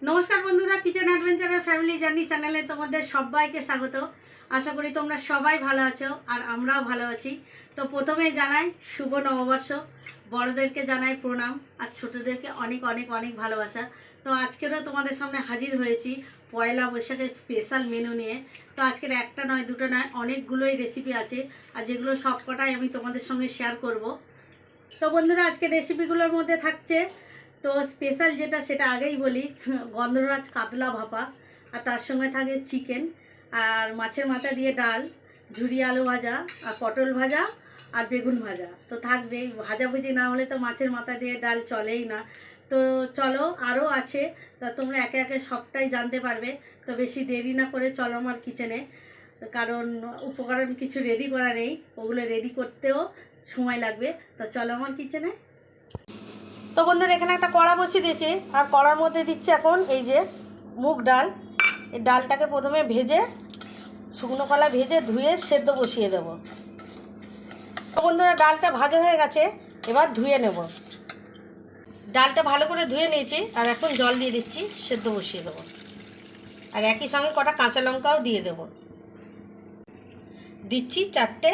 নমস্কার বন্ধুরা, kitchen অ্যাডভেঞ্চারের family journey চ্যানেলে তোমাদের সবাইকে স্বাগত। আশা করি তোমরা সবাই ভালো আছো আর আমরাও ভালো আছি। তো প্রথমেই জানাই শুভ নববর্ষ, বড়দেরকে জানাই প্রণাম আর ছোটদেরকে অনেক অনেক অনেক ভালোবাসা। তো আজকেরও তোমাদের সামনে হাজির হয়েছি পয়লা বৈশাখের স্পেশাল মেনু নিয়ে। তো আজকের একটা নয় দুটো নয় অনেকগুলোই রেসিপি আছে আর যেগুলো সবকটাই আমি তোমাদের সঙ্গে শেয়ার করব। তো বন্ধুরা, আজকের রেসিপিগুলোর মধ্যে থাকছে তো স্পেশাল যেটা সেটা আগেই বলি, গন্ধরাজ কাতলা ভাপা, আর তার সঙ্গে থাকে চিকেন আর মাছের মাথা দিয়ে ডাল, ঝুরি আলু ভাজা আর পটল ভাজা আর বেগুন ভাজা তো থাকবেই। ভাজাভুজি না হলে তো মাছের মাথা দিয়ে ডাল চলেই না। তো চলো, আরও আছে, তা তোমরা একে একে সবটাই জানতে পারবে। তো বেশি দেরি না করে চলো আমার কিচেনে, কারণ উপকরণ কিছু রেডি করা নেই, ওগুলো রেডি করতেও সময় লাগবে। তো চলো আমার কিচেনে। তো বন্ধুরা, এখানে একটা কড়া বসিয়ে দিয়েছি আর কড়ার মধ্যে দিচ্ছি এখন এই যে মুগ ডাল। এই ডালটাকে প্রথমে ভেজে, শুকনো কলা ভেজে ধুয়ে সেদ্ধ বসিয়ে দেব। তো বন্ধুরা, ডালটা ভাজা হয়ে গেছে, এবার ধুয়ে নেব। ডালটা ভালো করে ধুয়ে নিয়েছি আর এখন জল দিয়ে দিচ্ছি, সেদ্ধ বসিয়ে দেবো। আর একই সঙ্গে কটা কাঁচা লঙ্কাও দিয়ে দেব। দিচ্ছি 4টে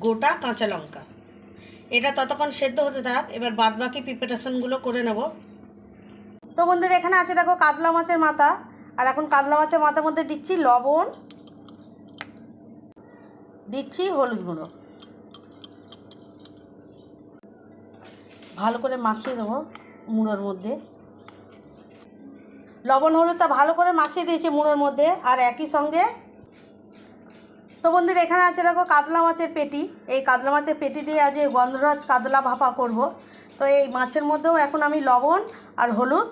গোটা কাঁচা লঙ্কা। এটা ততক্ষণ সেদ্ধ হতে থাক, এবার বাদবাকি প্রিপারেশনগুলো করে নেব। তো বন্ধুরা, এখানে আছে দেখো কাতলা মাছের মাথা, আর এখন কাতলা মাছের মাথার মধ্যে দিচ্ছি লবণ, দিচ্ছি হলুদ গুঁড়ো, ভালো করে মাখিয়ে দেবো মুড়োর মধ্যে। লবণ হলুদটা ভালো করে মাখিয়ে দিয়েছি মুড়োর মধ্যে আর একই সঙ্গে। তো বন্ধুরা, এখানে আছে দেখো কাতলা মাছের পেটি। এই কাতলা মাছের পেটি দিয়ে আজ গন্ধরাজ কাতলা ভাপা করব। তো এই মাছের মধ্যেও এখন আমি লবণ আর হলুদ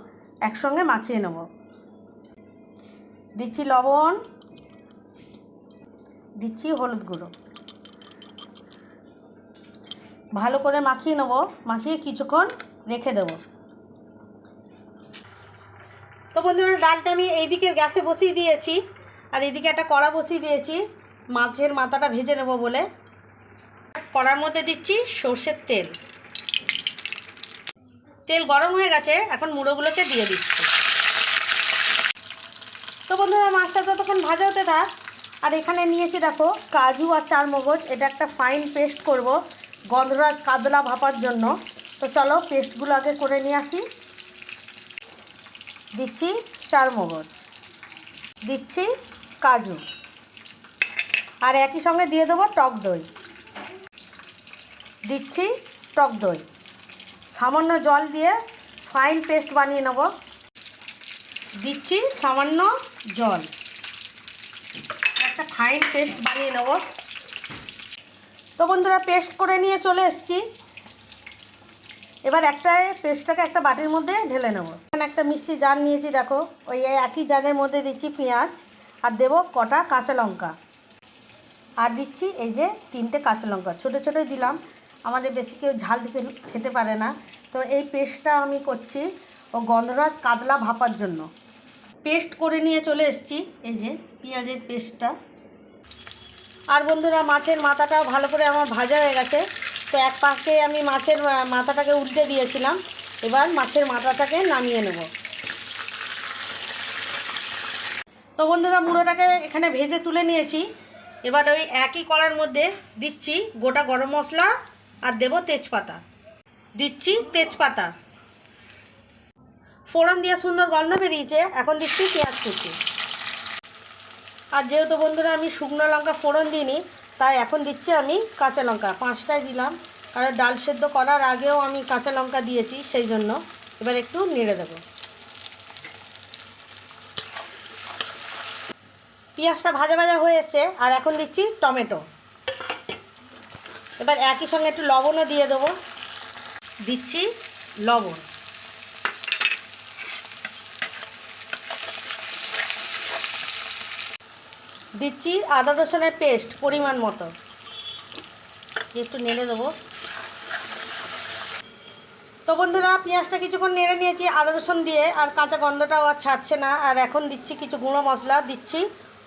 একসঙ্গে মাখিয়ে নেব। দিচ্ছি লবণ, দিচ্ছি হলুদ গুঁড়ো, ভালো করে মাখিয়ে নেব। মাখিয়ে কিছুক্ষণ রেখে দেব। তো বন্ধুরা, ডালটা আমি এইদিকে গ্যাসে বসিয়ে দিয়েছি আর এইদিকে একটা কড়া বসিয়ে দিয়েছি মাছের মাথাটা ভেজে নেব বলে। কড়ার মধ্যে দিচ্ছি সর্ষের তেল। তেল গরম হয়ে গেছে, এখন মুড়োগুলোকে দিয়ে দিচ্ছি। তো বন্ধুরা, মাছটা ততক্ষণ ভাজা হতে থাক। আর এখানে নিয়েছি দেখো কাজু আর চারমগজ, এটা একটা ফাইন পেস্ট করব গন্ধরাজ কাতলা ভাপার জন্য। তো চলো পেস্টগুলো আগে করে নিয়ে আসি। দিচ্ছি চারমগজ, দিচ্ছি কাজু, আর একই সঙ্গে দিয়ে দেবো টক দই। দিচ্ছি টক দই, সামান্য জল দিয়ে ফাইন পেস্ট বানিয়ে নেব। দিচ্ছি সামান্য জল, একটা ফাইন পেস্ট বানিয়ে নেব। তো বন্ধুরা, পেস্ট করে নিয়ে চলে এসেছি। এবার পেস্টটাকে একটা বাটির মধ্যে ঢেলে নেব। এখানে একটা মিক্সি জার নিয়েছি দেখো, ওই একই জারের মধ্যে দিচ্ছি পেঁয়াজ আর দেবো কটা কাঁচা লঙ্কা, আর দিচ্ছি এই যে 3টে কাঁচা লঙ্কা, ছোটো ছোটোই দিলাম, আমাদের বেশি কেউ ঝাল দিতে খেতে পারে না। তো এই পেস্টটা আমি করছি ও গন্ধরাজ কাতলা ভাপার জন্য। পেস্ট করে নিয়ে চলে এসেছি, এই যে পেঁয়াজের পেস্টটা। আর বন্ধুরা, মাছের মাথাটাও ভালো করে আমার ভাজা হয়ে গেছে। তো এক পাকে আমি মাছের মাথাটাকে উল্টে দিয়েছিলাম, এবার মাছের মাথাটাকে নামিয়ে নেব। তো বন্ধুরা, মুড়োটাকে এখানে ভেজে তুলে নিয়েছি। এবার ওই একই কড়ার মধ্যে দিচ্ছি গোটা গরম মশলা আর দেব তেজপাতা। দিচ্ছি তেজপাতা, ফোড়ন দিয়ে সুন্দর গন্ধ বেরিয়েছে। এখন দিচ্ছি পেঁয়াজ কুচি। আর যেহেতু বন্ধুরা আমি শুকনো লঙ্কা ফোড়ন দিইনি, তাই এখন দিচ্ছি আমি কাঁচা লঙ্কা 5টাই দিলাম, কারণ ডাল সেদ্ধ করার আগেও আমি কাঁচা লঙ্কা দিয়েছি, সেই জন্য। এবার একটু নেড়ে দেবো। পেঁয়াজটা ভাজা ভাজা হয়ে এসছে আর এখন দিচ্ছি টমেটো। এবার একই সঙ্গে একটু লবণও দিয়ে দেবো। দিচ্ছি লবণ, দিচ্ছি আদা রসুনের পেস্ট পরিমাণ মতো, একটু নেড়ে দেবো। তো বন্ধুরা, পেঁয়াজটা কিছুক্ষণ নেড়ে নিয়েছি আদা রসুন দিয়ে, আর কাঁচা গন্ধটাও আর ছাড়ছে না। আর এখন দিচ্ছি কিছু গুঁড়ো মশলা। দিচ্ছি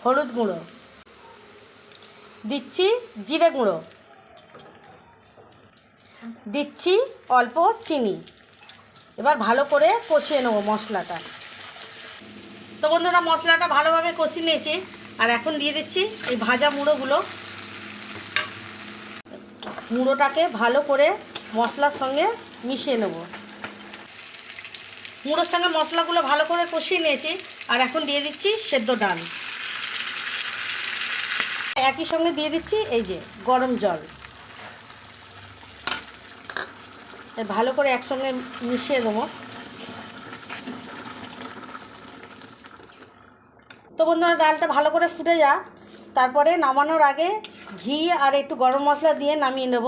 হলুদ গুঁড়ো, দিচ্ছি জিরে গুঁড়ো, দিচ্ছি অল্প চিনি। এবার ভালো করে কষিয়ে নেব মশলাটা। তো বন্ধুরা মশলাটা ভালোভাবে কষিয়ে নিয়েছি, আর এখন দিয়ে দিচ্ছি এই ভাজা মুড়োগুলো। মুড়োটাকে ভালো করে মশলার সঙ্গে মিশিয়ে নেব। মুড়োর সঙ্গে মশলাগুলো ভালো করে কষিয়ে নিয়েছি, আর এখন দিয়ে দিচ্ছি সেদ্ধ ডাল। একই সঙ্গে দিয়ে দিচ্ছি এই যে গরম জল। ভালো করে একসঙ্গে মিশিয়ে দেবো। তো বন্ধুরা ডালটা ভালো করে ফুটে যা, তারপরে নামানোর আগে ঘি আর একটু গরম মশলা দিয়ে নামিয়ে নেব।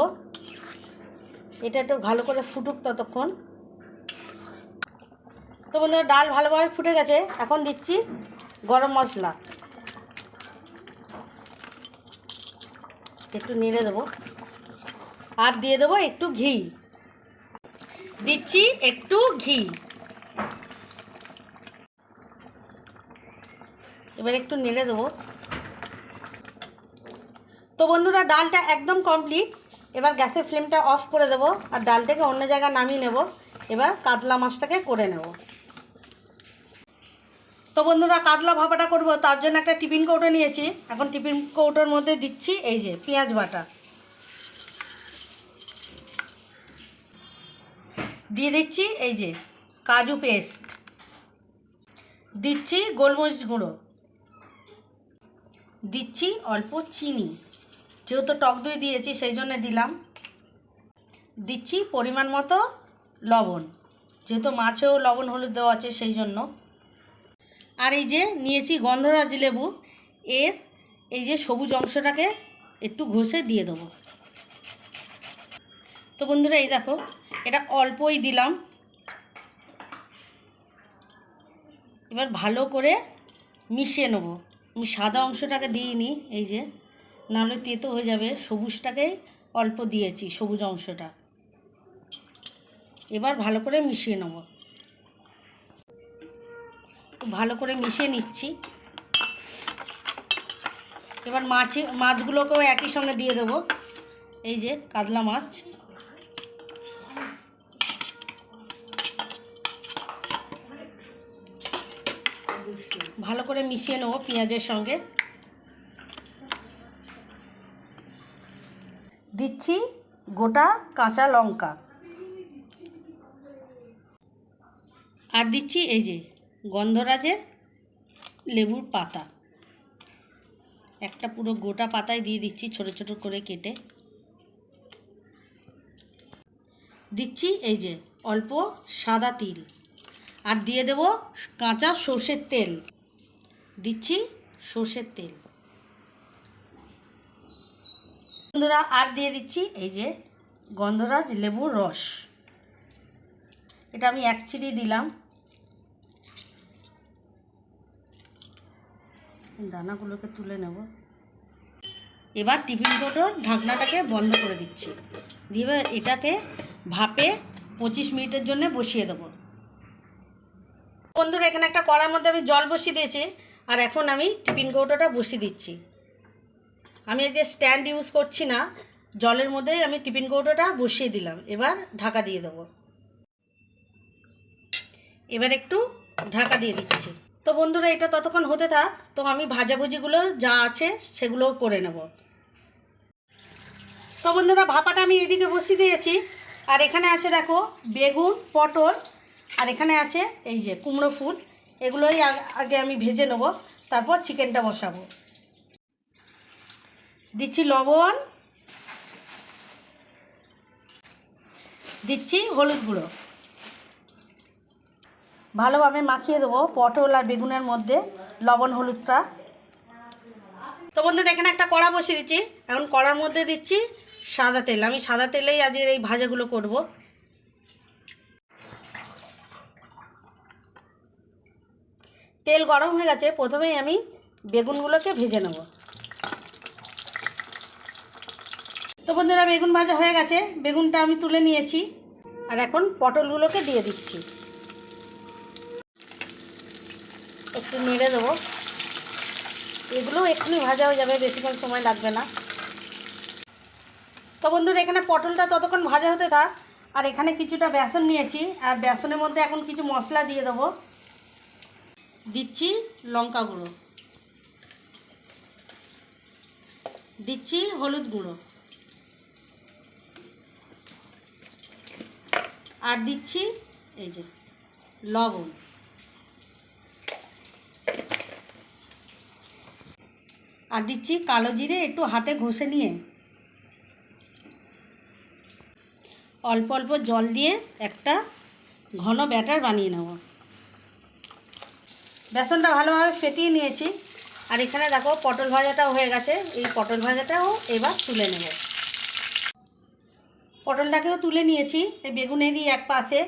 এটা একটু ভালো করে ফুটুক ততক্ষণ। তো বন্ধুরা ডাল ভালোভাবে ফুটে গেছে, এখন দিচ্ছি গরম মশলা, একটু নেড়ে দেবো, আর দিয়ে দেবো একটু ঘি। দিচ্ছি একটু ঘি। এবার একটু নেড়ে দেবো। তো বন্ধুরা ডালটা একদম কমপ্লিট। এবার গ্যাসের ফ্লেমটা অফ করে দেবো, আর ডালটাকে অন্য জায়গায় নামিয়ে নেব। এবার কাতলা মাছটাকে করে নেব। তো বন্ধুরা কাতলা ভাপাটা করব, তার জন্য একটা টিফিন কৌটো নিয়েছি। এখন টিফিন কৌটোর মধ্যে দিচ্ছি এই যে পেঁয়াজ বাটা, দিয়ে দিচ্ছি এই যে কাজু পেস্ট, দিচ্ছি গোলমরিচ গুঁড়ো, দিচ্ছি অল্প চিনি, যেহেতু টক দই দিয়েছি সেই জন্য দিলাম। দিচ্ছি পরিমাণ মতো লবণ, যেহেতু মাছেও লবণ হলুদ দেওয়া আছে সেই জন্য। আর এই যে নিয়েছি গন্ধরাজ লেবু, এর এই যে সবুজ অংশটাকে একটু ঘষে দিয়ে দেবো। তো বন্ধুরা এই দেখো, এটা অল্পই দিলাম। এবার ভালো করে মিশিয়ে নেবো। আমি সাদা অংশটাকে দিইনি, এই যে, নাহলে তেতো হয়ে যাবে। সবুজটাকেই অল্প দিয়েছি, সবুজ অংশটা। এবার ভালো করে মিশিয়ে নেব। ভালো করে মিশিয়ে নিচ্ছি। এবার মাছগুলোকেও একই সঙ্গে দিয়ে দেবো। এই যে কাতলা মাছ, ভালো করে মিশিয়ে নেব পেঁয়াজের সঙ্গে। দিচ্ছি গোটা কাঁচা লঙ্কা, আর দিচ্ছি এই যে গন্ধরাজের লেবুর পাতা, একটা পুরো গোটা পাতায় দিয়ে দিচ্ছি ছোট ছোট করে কেটে। দিচ্ছি এই যে অল্প সাদা তিল, আর দিয়ে দেব কাঁচা সর্ষের তেল। দিচ্ছি সর্ষের তেল। বন্ধুরা আর দিয়ে দিচ্ছি এই যে গন্ধরাজ লেবুর রস, এটা আমি এক চিড়ি দিলাম। দানাগুলোকে তুলে নেব। এবার টিফিন কৌটোর ঢাকনাটাকে বন্ধ করে দিচ্ছি, দিয়ে এটাকে ভাপে 25 মিনিটের জন্য বসিয়ে দেবো। বন্ধুরা এখানে একটা কড়ার মধ্যে আমি জল বসিয়ে দিয়েছি, আর এখন আমি টিফিন কৌটোটা বসিয়ে দিচ্ছি। আমি এই যে স্ট্যান্ড ইউজ করছি না, জলের মধ্যেই আমি টিফিন কৌটোটা বসিয়ে দিলাম। এবার ঢাকা দিয়ে দেবো। এবার একটু ঢাকা দিয়ে দিচ্ছি। তো বন্ধুরা এটা ততক্ষণ হতে থাক, তো আমি ভাজাভুজিগুলো যা আছে সেগুলোও করে নেব। তো বন্ধুরা ভাপাটা আমি এদিকে বসিয়ে দিয়েছি, আর এখানে আছে দেখো বেগুন, পটল, আর এখানে আছে এই যে কুমড়ো ফুল। এগুলোই আগে আমি ভেজে নেব, তারপর চিকেনটা বসাবো। দিচ্ছি লবণ, দিচ্ছি হলুদ গুঁড়ো, ভালোভাবে মাখিয়ে দেবো পটল আর বেগুনের মধ্যে লবণ হলুদটা। তো বন্ধুরা এখানে একটা কড়া বসিয়ে দিচ্ছি, এখন কড়ার মধ্যে দিচ্ছি সাদা তেল। আমি সাদা তেলেই আজকের এই ভাজাগুলো করব। তেল গরম হয়ে গেছে, প্রথমেই আমি বেগুনগুলোকে ভেজে নেব। তো বন্ধুরা বেগুন ভাজা হয়ে গেছে, বেগুনটা আমি তুলে নিয়েছি, আর এখন পটলগুলোকে দিয়ে দিচ্ছি। একটু নেড়ে দেবো, এগুলো এক্ষুনি ভাজা হয়ে যাবে, বেশিক্ষণ সময় লাগবে না। তো বন্ধুরা এখানে পটলটা ততক্ষণ ভাজা হতে থাক, আর এখানে কিছুটা বেসন নিয়েছি, আর বেসনের মধ্যে এখন কিছু মশলা দিয়ে দেবো। দিচ্ছি লঙ্কা গুঁড়ো, দিচ্ছি হলুদ গুঁড়ো, আর দিচ্ছি এই যে লবণ। আর দিচ্ছি কালো জিরে একটু হাতে ঘষে নিয়ে অল্প অল্প জল দিয়ে একটা ঘন ব্যাটার বানিয়ে নেব। বেসনটা ভালোভাবে ফেটিয়ে নিয়েছি। আর এখানে দেখো পটল ভাজাটাও হয়ে গেছে। এই পটল ভাজাটাও এবার তুলে নেব। পটলটাকেও তুলে নিয়েছি এই বেগুনেরই এক পাশে।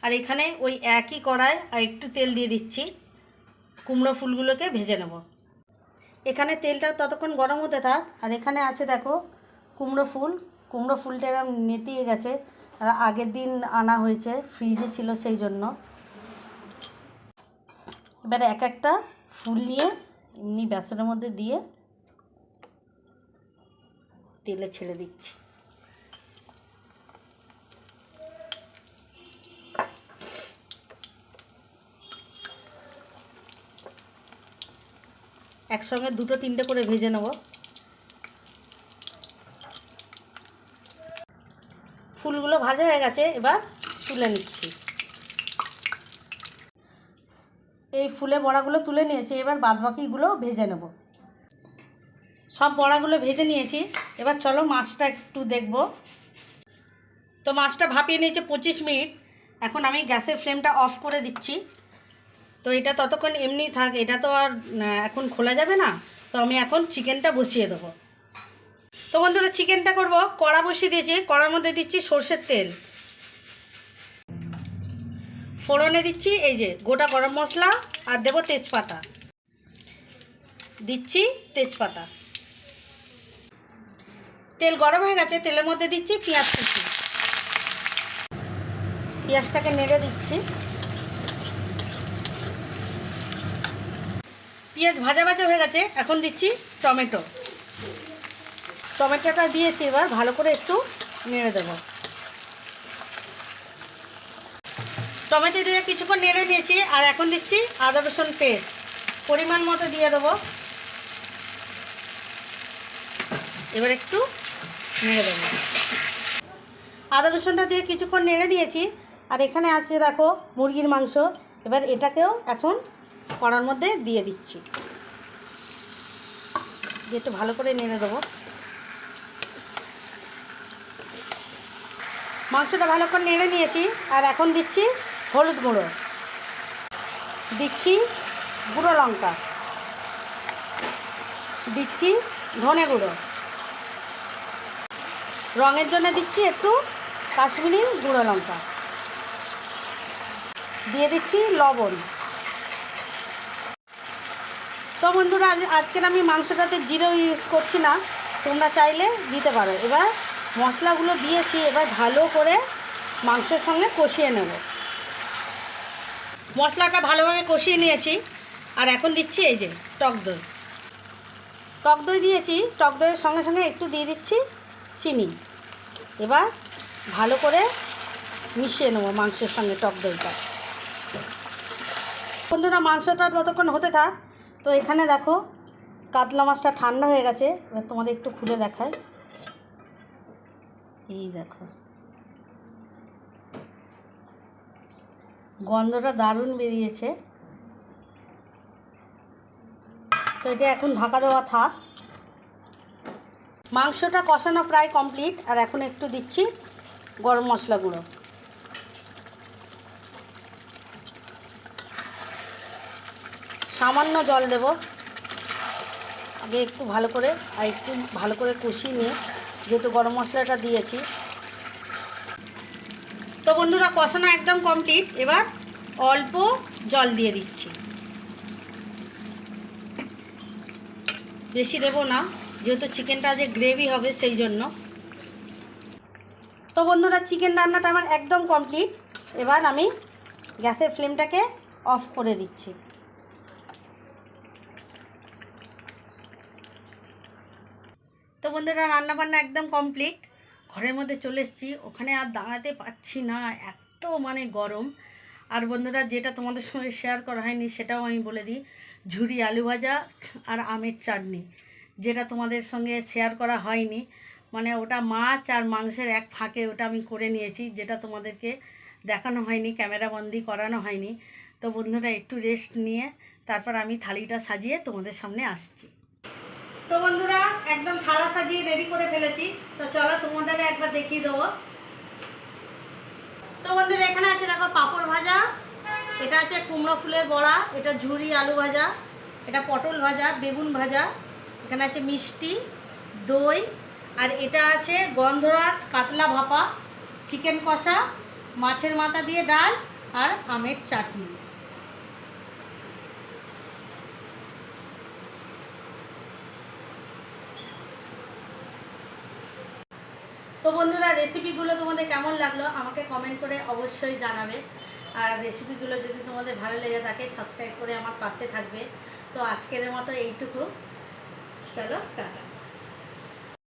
আর এখানে ওই একই কড়ায় আর একটু তেল দিয়ে দিচ্ছি, কুমড়ো ফুলগুলোকে ভেজে নেব। এখানে তেলটা ততক্ষণ গরম হতে থাক। আর এখানে আছে দেখো কুমড়ো ফুল। কুমড়ো ফুলটা এরকম নেতিয়ে গেছে, আর আগের দিন আনা হয়েছে, ফ্রিজে ছিল সেই জন্য। এবারে এক একটা ফুল নিয়ে এমনি বেসনের মধ্যে দিয়ে তেলে ছেড়ে দিচ্ছি। একসঙ্গে দুটো তিনটে করে ভেজে নেব। ফুলগুলো ভাজা হয়ে গেছে, এবার তুলে নিচ্ছি। এই ফুলে বড়াগুলো তুলে নিয়েছি, এবার বাদবাকিগুলো ভেজে নেব। সব বড়াগুলো ভেজে নিয়েছি। এবার চলো মাছটা একটু দেখব। তো মাছটা ভাপিয়ে নিয়েছে 25 মিনিট। এখন আমি গ্যাসের ফ্লেমটা অফ করে দিচ্ছি। তো এটা ততক্ষণ এমনি থাক, এটা তো আর এখন খোলা যাবে না। তো আমি এখন চিকেনটা বসিয়ে দেবো। তো বন্ধুরা চিকেনটা করব, কড়া বসিয়ে দিয়েছি। কড়ার মধ্যে দিচ্ছি সর্ষের তেল, ফোড়নে দিচ্ছি এই যে গোটা গরম মশলা, আর দেবো তেজপাতা, দিচ্ছি তেজপাতা। তেল গরম হয়ে গেছে, তেলের মধ্যে দিচ্ছি পেঁয়াজ কুচি। পেঁয়াজটাকে নেড়ে দিচ্ছি। পেঁয়াজ ভাজা ভাজা হয়ে গেছে, এখন দিচ্ছি টমেটো। টমেটোটা দিয়েছি, এবার ভালো করে একটু নেড়ে দেবো। টমেটো দিয়ে কিছুক্ষণ নেড়ে নিয়েছি। আর এখন দিচ্ছি আদা রসুন পেস্ট, পরিমাণ মতো দিয়ে দেবো। এবার একটু নেড়ে দেবো। আদা রসুনটা দিয়ে কিছুক্ষণ নেড়ে দিয়েছি। আর এখানে আছে দেখো মুরগির মাংস। এবার এটাকেও এখন কড়ার মধ্যে দিয়ে দিচ্ছি, দিয়ে একটু ভালো করে নেড়ে দেবো। মাংসটা ভালো করে নেড়ে নিয়েছি। আর এখন দিচ্ছি হলুদ গুঁড়ো, দিচ্ছি গুঁড়ো লঙ্কা, দিচ্ছি ধনে গুঁড়ো, রঙের জন্য দিচ্ছি একটু কাশ্মীরি গুঁড়ো লঙ্কা, দিয়ে দিচ্ছি লবণ। তো বন্ধুরা আজকের আমি মাংসটাতে জিরে ইউজ করছি না, তোমরা চাইলে দিতে পারো। এবার মশলাগুলো দিয়েছি, এবার ভালো করে মাংসের সঙ্গে কষিয়ে নেব। মশলাটা ভালোভাবে কষিয়ে নিয়েছি। আর এখন দিচ্ছি এই যে টক দই। টক দই দিয়েছি, টক দইয়ের সঙ্গে সঙ্গে একটু দিয়ে দিচ্ছি চিনি। এবার ভালো করে মিশিয়ে নেব মাংসের সঙ্গে টক দইটা। বন্ধুরা মাংসটা ততক্ষণ হতে থাক। তো এখানে দেখো কাতলা মাছটা ঠান্ডা হয়ে গেছে। এবার তোমাদের একটু খুলে দেখাই। এই দেখো গন্ধটা দারুণ বেরিয়েছে। তো এটা এখন ঢাকা দেওয়া থাক। মাংসটা কষানো প্রায় কমপ্লিট। আর এখন একটু দিচ্ছি গরম মশলা গুঁড়ো, সামান্য জল দেব। আগে একটু ভালো করে আর একটু ভালো করে কষিয়ে নিয়ে, যেহেতু গরম মশলাটা দিয়েছি। তো বন্ধুরা কষানো একদম কমপ্লিট। এবার অল্প জল দিয়ে দিচ্ছি, বেশি দেব না, যেহেতু চিকেনটা যে গ্রেভি হবে সেই জন্য। তো বন্ধুরা চিকেন রান্নাটা আমার একদম কমপ্লিট। এবার আমি গ্যাসের ফ্লেমটাকে অফ করে দিচ্ছি। তো বন্ধুরা রান্নাবান্না একদম কমপ্লিট। ঘরের মধ্যে চলে এসেছি, ওখানে আর দাঁড়াতে পারছি না, এত মানে গরম। আর বন্ধুরা, যেটা তোমাদের সঙ্গে শেয়ার করা হয়নি সেটাও আমি বলে দিই, ঝুরি আলু ভাজা আর আমের চাটনি, যেটা তোমাদের সঙ্গে শেয়ার করা হয়নি, মানে ওটা মাছ আর মাংসের এক ফাঁকে ওটা আমি করে নিয়েছি, যেটা তোমাদেরকে দেখানো হয়নি, ক্যামেরাবন্দি করানো হয়নি। তো বন্ধুরা, একটু রেস্ট নিয়ে তারপর আমি থালিটা সাজিয়ে তোমাদের সামনে আসছি। তো বন্ধুরা, একদম থালা সাজিয়ে রেডি করে ফেলেছি। তো চলো তোমাদের একবার দেখিয়ে দেবো। তো বন্ধুরা, এখানে আছে দেখো পাঁপড় ভাজা, এটা আছে কুমড়ো ফুলের বড়া, এটা ঝুরি আলু ভাজা, এটা পটল ভাজা, বেগুন ভাজা, এখানে আছে মিষ্টি, দই, আর এটা আছে গন্ধরাজ কাতলা ভাপা, চিকেন কষা, মাছের মাথা দিয়ে ডাল আর আমের চাটনি। তো বন্ধুরা, রেসিপিগুলো তোমাদের কেমন লাগলো আমাকে কমেন্ট করে অবশ্যই জানাবে। আর রেসিপিগুলো যদি তোমাদের ভালো লেগে থাকে সাবস্ক্রাইব করে আমার পাশে থাকবে। তো আজকের মতো এইটুকু, চলো টাটা।